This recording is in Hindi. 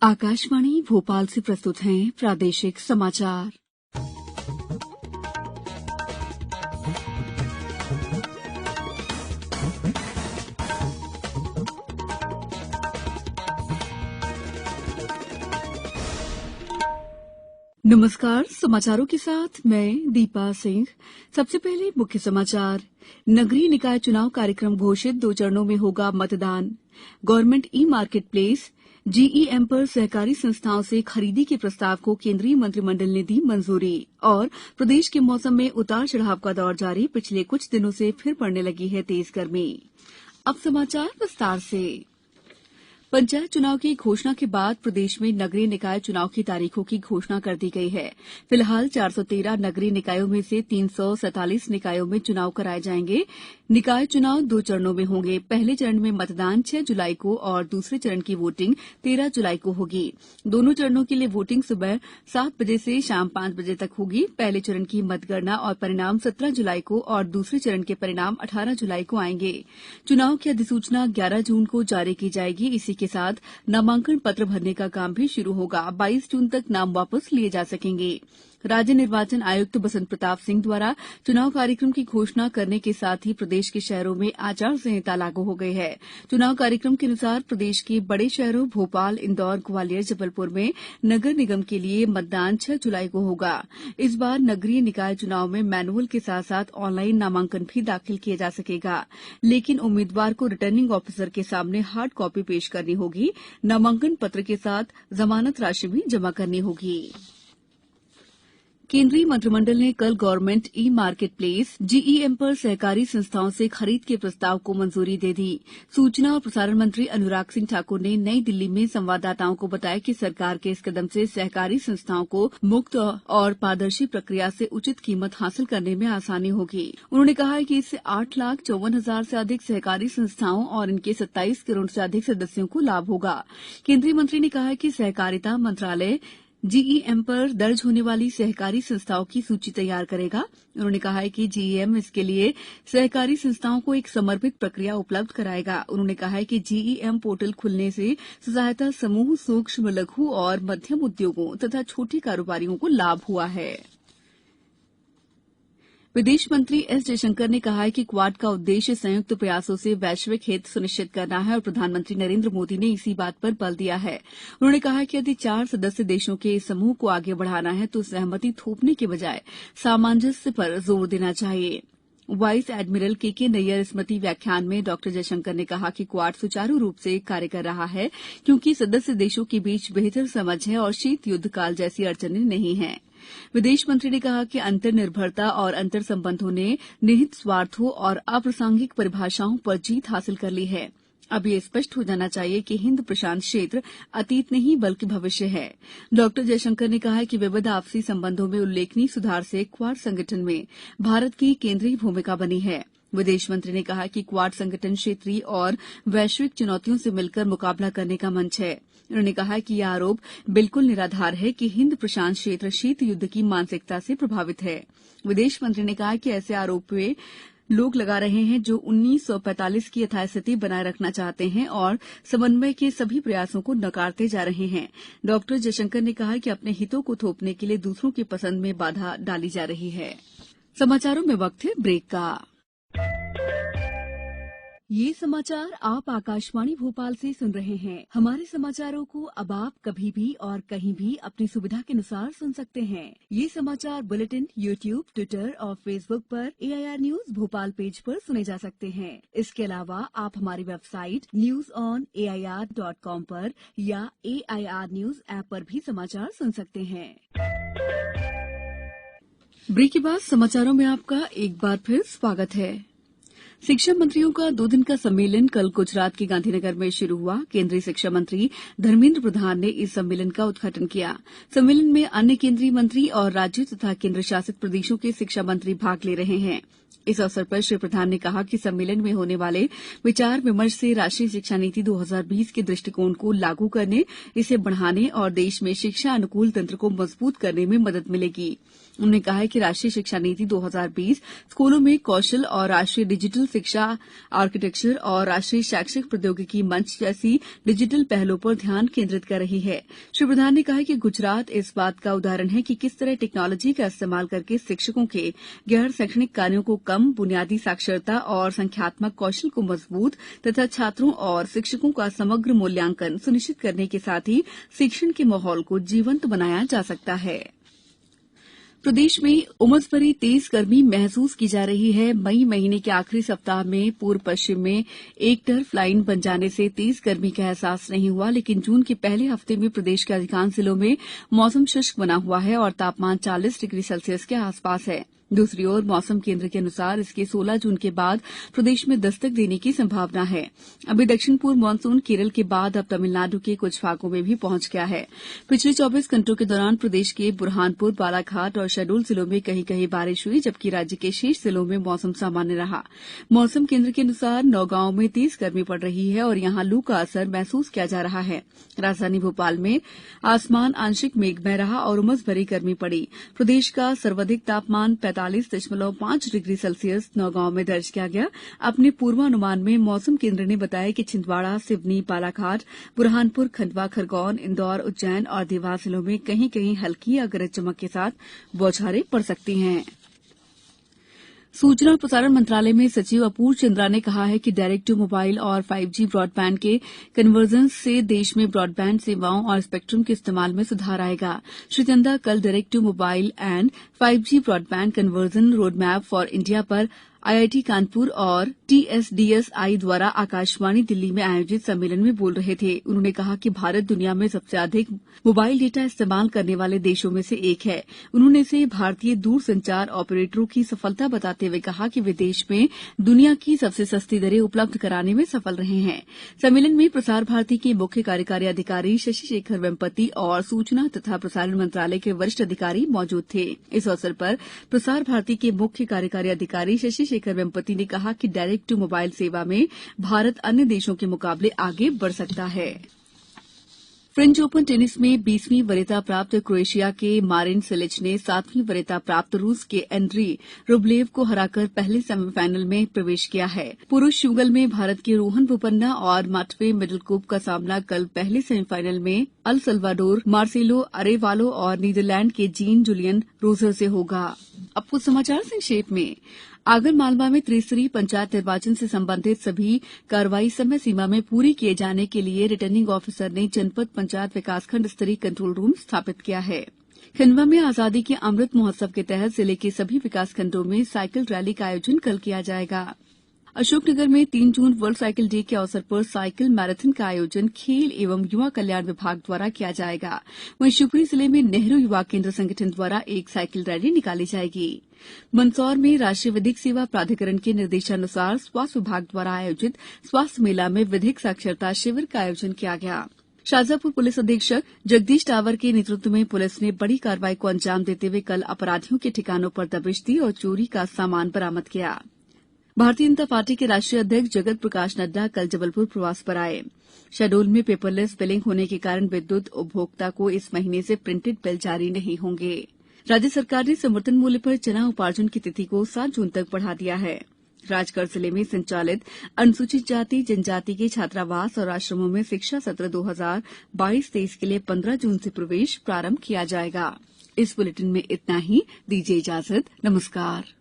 आकाशवाणी भोपाल से प्रस्तुत हैं प्रादेशिक समाचार। नमस्कार, समाचारों के साथ मैं दीपा सिंह। सबसे पहले मुख्य समाचार। नगरीय निकाय चुनाव कार्यक्रम घोषित, 2 चरणों में होगा मतदान। Government e market place GEM पर सहकारी संस्थाओं से खरीदी के प्रस्ताव को केंद्रीय मंत्रिमंडल ने दी मंजूरी। और प्रदेश के मौसम में उतार चढ़ाव का दौर जारी, पिछले कुछ दिनों से फिर पड़ने लगी है तेज गर्मी। अब समाचार विस्तार से। पंचायत चुनाव की घोषणा के बाद प्रदेश में नगरीय निकाय चुनाव की तारीखों की घोषणा कर दी गई है। फिलहाल 413 नगरीय निकायों में से 347 निकायों में चुनाव कराए जाएंगे। निकाय चुनाव 2 चरणों में होंगे। पहले चरण में मतदान 6 जुलाई को और दूसरे चरण की वोटिंग 13 जुलाई को होगी। दोनों चरणों के लिए वोटिंग सुबह 7 बजे से शाम 5 बजे तक होगी। पहले चरण की मतगणना और परिणाम 17 जुलाई को और दूसरे चरण के परिणाम 18 जुलाई को आएंगे। चुनाव की अधिसूचना 11 जून को जारी की जाएगी। इसी के साथ नामांकन पत्र भरने का काम भी शुरू होगा। 22 जून तक नाम वापस लिए जा सकेंगे। राज्य निर्वाचन आयुक्त बसंत प्रताप सिंह द्वारा चुनाव कार्यक्रम की घोषणा करने के साथ ही प्रदेश के शहरों में आचार संहिता लागू हो गई है। चुनाव कार्यक्रम के अनुसार प्रदेश के बड़े शहरों भोपाल, इंदौर, ग्वालियर, जबलपुर में नगर निगम के लिए मतदान 6 जुलाई को होगा। इस बार नगरीय निकाय चुनाव में मैनुअल के साथ साथ ऑनलाइन नामांकन भी दाखिल किया जा सकेगा, लेकिन उम्मीदवार को रिटर्निंग ऑफिसर के सामने हार्ड कॉपी पेश करनी होगी। नामांकन पत्र के साथ जमानत राशि भी जमा करनी होगी। केंद्रीय मंत्रिमंडल ने कल government e market place GEM पर सहकारी संस्थाओं से खरीद के प्रस्ताव को मंजूरी दे दी। सूचना और प्रसारण मंत्री अनुराग सिंह ठाकुर ने नई दिल्ली में संवाददाताओं को बताया कि सरकार के इस कदम से सहकारी संस्थाओं को मुक्त और पारदर्शी प्रक्रिया से उचित कीमत हासिल करने में आसानी होगी। उन्होंने कहा कि इससे 8,54,000 से अधिक सहकारी संस्थाओं और इनके 27 करोड़ से अधिक सदस्यों को लाभ होगा। केंद्रीय मंत्री ने कहा कि सहकारिता मंत्रालय जीईएम पर दर्ज होने वाली सहकारी संस्थाओं की सूची तैयार करेगा। उन्होंने कहा कि जीईएम इसके लिए सहकारी संस्थाओं को एक समर्पित प्रक्रिया उपलब्ध कराएगा। उन्होंने कहा कि जीईएम पोर्टल खुलने से सहायता समूह, सूक्ष्म, लघु और मध्यम उद्योगों तथा छोटे कारोबारियों को लाभ हुआ है। विदेश मंत्री एस जयशंकर ने कहा है कि क्वाड का उद्देश्य संयुक्त प्रयासों से वैश्विक हित सुनिश्चित करना है और प्रधानमंत्री नरेंद्र मोदी ने इसी बात पर बल दिया है। उन्होंने कहा कि यदि 4 सदस्य देशों के इस समूह को आगे बढ़ाना है तो सहमति थोपने के बजाय सामंजस्य पर जोर देना चाहिए। वाइस एडमिरल के नैयर स्मृति व्याख्यान में डॉ जयशंकर ने कहा कि क्वाड सुचारू रूप से कार्य कर रहा है क्योंकि सदस्य देशों के बीच बेहतर समझ है और शीत युद्ध काल जैसी अड़चनें नहीं हैं। विदेश मंत्री ने कहा कि अंतर्निर्भरता और अंतर संबंधों ने निहित स्वार्थों और अप्रासंगिक परिभाषाओं पर जीत हासिल कर ली है। अब ये स्पष्ट हो जाना चाहिए कि हिंद प्रशांत क्षेत्र अतीत नहीं बल्कि भविष्य है। डॉ जयशंकर ने कहा कि विविध आपसी संबंधों में उल्लेखनीय सुधार से क्वाड संगठन में भारत की केंद्रीय भूमिका बनी है। विदेश मंत्री ने कहा कि क्वाड संगठन क्षेत्रीय और वैश्विक चुनौतियों से मिलकर मुकाबला करने का मंच है। उन्होंने कहा कि यह आरोप बिल्कुल निराधार है कि हिंद प्रशांत क्षेत्र शीत युद्ध की मानसिकता से प्रभावित है। विदेश मंत्री ने कहा कि ऐसे आरोप वे लोग लगा रहे हैं जो 1945 की यथास्थिति बनाए रखना चाहते हैं और समन्वय के सभी प्रयासों को नकारते जा रहे हैं। डॉ जयशंकर ने कहा कि अपने हितों को थोपने के लिए दूसरों की पसंद में बाधा डाली जा रही है। समाचारों में वक्त है ब्रेक का। ये समाचार आप आकाशवाणी भोपाल से सुन रहे हैं। हमारे समाचारों को अब आप कभी भी और कहीं भी अपनी सुविधा के अनुसार सुन सकते हैं। ये समाचार बुलेटिन यूट्यूब, ट्विटर और फेसबुक पर AIR न्यूज भोपाल पेज पर सुने जा सकते हैं। इसके अलावा आप हमारी वेबसाइट newsonair.com पर या AIR न्यूज ऐप पर भी समाचार सुन सकते हैं। ब्रेक के बाद समाचारों में आपका एक बार फिर स्वागत है। शिक्षा मंत्रियों का 2 दिन का सम्मेलन कल गुजरात के गांधीनगर में शुरू हुआ। केंद्रीय शिक्षा मंत्री धर्मेंद्र प्रधान ने इस सम्मेलन का उद्घाटन किया। सम्मेलन में अन्य केंद्रीय मंत्री और राज्यों तथा केंद्र शासित प्रदेशों के शिक्षा मंत्री भाग ले रहे हैं। इस अवसर पर श्री प्रधान ने कहा कि सम्मेलन में होने वाले विचार विमर्श से राष्ट्रीय शिक्षा नीति 2020 के दृष्टिकोण को लागू करने, इसे बढ़ाने और देश में शिक्षा अनुकूल तंत्र को मजबूत करने में मदद मिलेगी। उन्होंने कहा कि राष्ट्रीय शिक्षा नीति 2020 स्कूलों में कौशल और राष्ट्रीय डिजिटल शिक्षा आर्किटेक्चर और राष्ट्रीय शैक्षिक प्रौद्योगिकी मंच जैसी डिजिटल पहलों पर ध्यान केंद्रित कर रही है। श्री प्रधान ने कहा कि गुजरात इस बात का उदाहरण है कि किस तरह टेक्नोलॉजी का इस्तेमाल करके शिक्षकों के गैर शैक्षणिक कार्यों को कम, बुनियादी साक्षरता और संख्यात्मक कौशल को मजबूत तथा छात्रों और शिक्षकों का समग्र मूल्यांकन सुनिश्चित करने के साथ ही शिक्षण के माहौल को जीवंत बनाया जा सकता है। प्रदेश में उमस भरी तेज गर्मी महसूस की जा रही है। मई महीने के आखिरी सप्ताह में पूर्व पश्चिम में एक टर्फ लाइन बन जाने से तेज गर्मी का एहसास नहीं हुआ, लेकिन जून के पहले हफ्ते में प्रदेश के अधिकांश जिलों में मौसम शुष्क बना हुआ है और तापमान 40 डिग्री सेल्सियस के आसपास है। दूसरी ओर मौसम केंद्र के अनुसार इसके 16 जून के बाद प्रदेश में दस्तक देने की संभावना है। अभी दक्षिण पूर्व मानसून केरल के बाद अब तमिलनाडु के कुछ भागों में भी पहुंच गया है। पिछले 24 घंटों के दौरान प्रदेश के बुरहानपुर, बालाघाट और शहडोल जिलों में कहीं कहीं बारिश हुई, जबकि राज्य के शेष जिलों में मौसम सामान्य रहा। मौसम केंद्र के अनुसार नौगांव में तेज गर्मी पड़ रही है और यहां लू का असर महसूस किया जा रहा है। राजधानी भोपाल में आसमान आंशिक मेघमय रहा और उमस भरी गर्मी पड़ी। प्रदेश का सर्वाधिक तापमान 45.5 डिग्री सेल्सियस नौगांव में दर्ज किया गया। अपने पूर्वानुमान में मौसम केंद्र ने बताया कि छिंदवाड़ा, सिवनी, बालाघाट, बुरहानपुर, खंडवा, खरगोन, इंदौर, उज्जैन और देवास जिलों में कहीं कहीं हल्की या गरज चमक के साथ बौछारें पड़ सकती हैं। सूचना और प्रसारण मंत्रालय में सचिव अपूर्व चंद्रा ने कहा है कि डायरेक्ट टू मोबाइल और 5G ब्रॉडबैंड के कन्वर्जेंस से देश में ब्रॉडबैंड सेवाओं और स्पेक्ट्रम के इस्तेमाल में सुधार आएगा। श्री चंद्रा कल direct to mobile and 5G broadband convergence roadmap for India पर IIT कानपुर और TSDSI द्वारा आकाशवाणी दिल्ली में आयोजित सम्मेलन में बोल रहे थे। उन्होंने कहा कि भारत दुनिया में सबसे अधिक मोबाइल डेटा इस्तेमाल करने वाले देशों में से एक है। उन्होंने इसे भारतीय दूरसंचार ऑपरेटरों की सफलता बताते हुए कहा कि वे देश में दुनिया की सबसे सस्ती दरें उपलब्ध कराने में सफल रहे हैं। सम्मेलन में प्रसार भारती के मुख्य कार्यकारी अधिकारी शशि शेखर वेम्पति और सूचना तथा प्रसारण मंत्रालय के वरिष्ठ अधिकारी मौजूद थे। इस अवसर पर प्रसार भारती के मुख्य कार्यकारी अधिकारी शशि शेखर वेम्पति ने कहा कि डायरेक्ट टू मोबाइल सेवा में भारत अन्य देशों के मुकाबले आगे बढ़ सकता है। फ्रेंच ओपन टेनिस में 20वीं वरीयता प्राप्त क्रोएशिया के मारिन सिलिच ने 7वीं वरीयता प्राप्त रूस के एंड्री रुब्लेव को हराकर पहले सेमीफाइनल में प्रवेश किया है। पुरुष युगल में भारत के रोहन बोपन्ना और माटवे मिडलकोप का सामना कल पहले सेमीफाइनल में अल सल्वाडोर मार्सेलो अरेवालो और नीदरलैंड के जीन जुलियन रोजर से होगा। अब कुछ समाचार संक्षेप में। आगर मालवा में त्रिस्तरीय पंचायत निर्वाचन से संबंधित सभी कार्रवाई समय सीमा में पूरी किए जाने के लिए रिटर्निंग ऑफिसर ने जनपद पंचायत विकासखंड स्तरीय कंट्रोल रूम स्थापित किया है। खंडवा में आजादी के अमृत महोत्सव के तहत जिले के सभी विकासखंडों में साइकिल रैली का आयोजन कल किया जाएगा। अशोकनगर में 3 जून वर्ल्ड साइकिल डे के अवसर पर साइकिल मैराथन का आयोजन खेल एवं युवा कल्याण विभाग द्वारा किया जाएगा। वहीं शिवपुरी जिले में नेहरू युवा केंद्र संगठन द्वारा एक साइकिल रैली निकाली जाएगी। मंदसौर में राष्ट्रीय विधिक सेवा प्राधिकरण के निर्देशानुसार स्वास्थ्य विभाग द्वारा आयोजित स्वास्थ्य मेला में विधिक साक्षरता शिविर का आयोजन किया गया। शाजापुर पुलिस अधीक्षक जगदीश टावर के नेतृत्व में पुलिस ने बड़ी कार्रवाई को अंजाम देते हुए कल अपराधियों के ठिकानों पर दबिश दी और चोरी का सामान बरामद किया। भारतीय जनता पार्टी के राष्ट्रीय अध्यक्ष जगत प्रकाश नड्डा कल जबलपुर प्रवास पर आए। शहडोल में पेपरलेस बिलिंग होने के कारण विद्युत उपभोक्ता को इस महीने से प्रिंटेड बिल जारी नहीं होंगे। राज्य सरकार ने समर्थन मूल्य पर चना उपार्जन की तिथि को 7 जून तक बढ़ा दिया है। राजगढ़ जिले में संचालित अनुसूचित जाति जनजाति के छात्रावास और आश्रमों में शिक्षा सत्र 2022-23 के लिए 15 जून से प्रवेश प्रारंभ किया जाएगा। इस बुलेटिन में इतना ही। दीजिए इजाजत। नमस्कार।